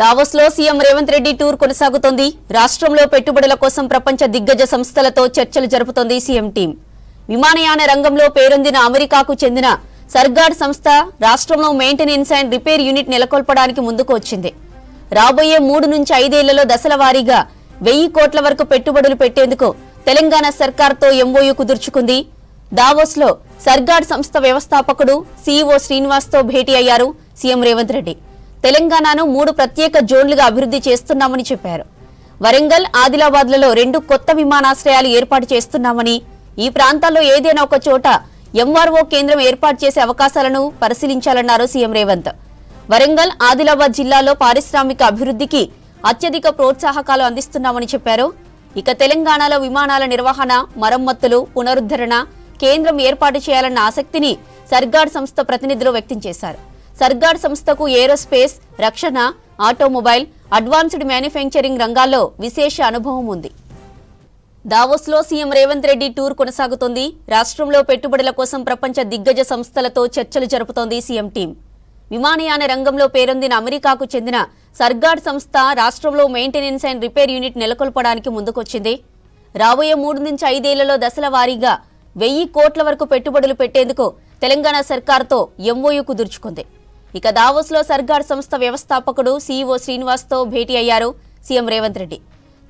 దావోస్లో CM Revanth Reddy tour కొనసాగుతోంది. రాష్ట్రంలో పెట్టుబడుల కోసం ప్రపంచ దిగ్గజ సంస్థలతో చర్చలు జరుపుతోంది సీఎం టీం. విమానయాన రంగంలో పేరొందిన అమెరికాకు చెందిన సర్గాడ్ సంస్థ రాష్ట్రంలో మెయింటెనెన్స్ అండ్ రిపేర్ యూనిట్ నెలకొల్పడానికి ముందుకు వచ్చింది. రాబోయే 3 నుంచి 5 ఏళ్లలో దశల వారీగా 1000 కోట్ల వరకు పెట్టుబడులు పెట్టేందుకు తెలంగాణ సర్కార్తో ఎంఓయూ కుదుర్చుకుంది. దావోస్లో సర్గాడ్ సంస్థ వ్యవస్థాపకుడు సీఈఓ శ్రీనివాస్తో భేటీ అయ్యారు సీఎం రేవంత్ రెడ్డి. తెలంగాణను 3 ప్రత్యేక జోన్లుగా అభివృద్ధి చేస్తున్నామని చెప్పారు. వరంగల్, ఆదిలాబాద్లలో 2 కొత్త విమానాశ్రయాలు ఏర్పాటు చేస్తున్నామని, ఈ ప్రాంతాల్లో ఏదైనా ఒక చోట ఎంఆర్ఓ కేంద్రం ఏర్పాటు చేసే అవకాశాలను పరిశీలించాలన్నారు సీఎం రేవంత్. వరంగల్, ఆదిలాబాద్ జిల్లాలో పారిశ్రామిక అభివృద్ధికి అత్యధిక ప్రోత్సాహకాలు అందిస్తున్నామని చెప్పారు. ఇక తెలంగాణలో విమానాల నిర్వహణ, మరమ్మతులు, పునరుద్ధరణ కేంద్రం ఏర్పాటు చేయాలన్న ఆసక్తిని సర్గాడ్ సంస్థ ప్రతినిధులు వ్యక్తం చేశారు. సర్గాడ్ సంస్థకు ఏరోస్పేస్, రక్షణ, ఆటోమొబైల్, అడ్వాన్స్డ్ మ్యానుఫ్యాక్చరింగ్ రంగాల్లో విశేష అనుభవం ఉంది. దావోస్లో సీఎం రేవంత్ రెడ్డి టూర్ కొనసాగుతోంది. రాష్ట్రంలో పెట్టుబడుల కోసం ప్రపంచ దిగ్గజ సంస్థలతో చర్చలు జరుపుతోంది సీఎం టీం. విమానయాన రంగంలో పేరొందిన అమెరికాకు చెందిన సర్గాడ్ సంస్థ రాష్ట్రంలో మెయింటెనెన్స్ అండ్ రిపేర్ యూనిట్ నెలకొల్పడానికి ముందుకొచ్చింది. రాబోయే 3 నుంచి 5 ఏళ్లలో దశల వారీగా 1000 కోట్ల వరకు పెట్టుబడులు పెట్టేందుకు తెలంగాణ సర్కార్తో ఎంఓయూ కుదుర్చుకుంది. ఇక దావోస్లో సర్గాడ్ సంస్థ వ్యవస్థాపకుడు సీఈఓ శ్రీనివాస్తో భేటీ అయ్యారు సీఎం రేవంత్ రెడ్డి.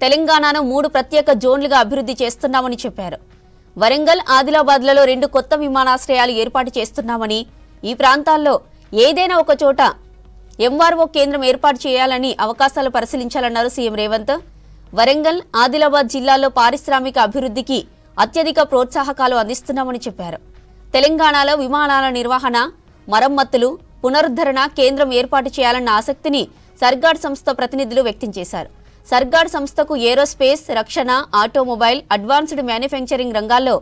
తెలంగాణను 3 ప్రత్యేక జోన్లుగా అభివృద్ధి చేస్తున్నామని చెప్పారు. వరంగల్, ఆదిలాబాద్లలో 2 కొత్త విమానాశ్రయాలు ఏర్పాటు చేస్తున్నామని, ఈ ప్రాంతాల్లో ఏదైనా ఒక చోట ఎంఆర్ఓ కేంద్రం ఏర్పాటు చేయాలని అవకాశాలు పరిశీలించాలన్నారు సీఎం రేవంత్. వరంగల్, ఆదిలాబాద్ జిల్లాల్లో పారిశ్రామిక అభివృద్ధికి అత్యధిక ప్రోత్సాహకాలు అందిస్తున్నామని చెప్పారు. తెలంగాణలో విమానాల నిర్వహణ, మరమ్మతులు, పునరుద్ధరణ కేంద్రం ఏర్పాటు చేయాలన్న ఆసక్తిని సర్గాడ్ సంస్థ ప్రతినిధులు వ్యక్తం చేశారు. సర్గాడ్ సంస్థకు ఏరోస్పేస్, రక్షణ, ఆటోమొబైల్, అడ్వాన్స్డ్ మ్యానుఫ్యాక్చరింగ్ రంగాల్లో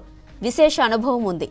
విశేష అనుభవం ఉంది.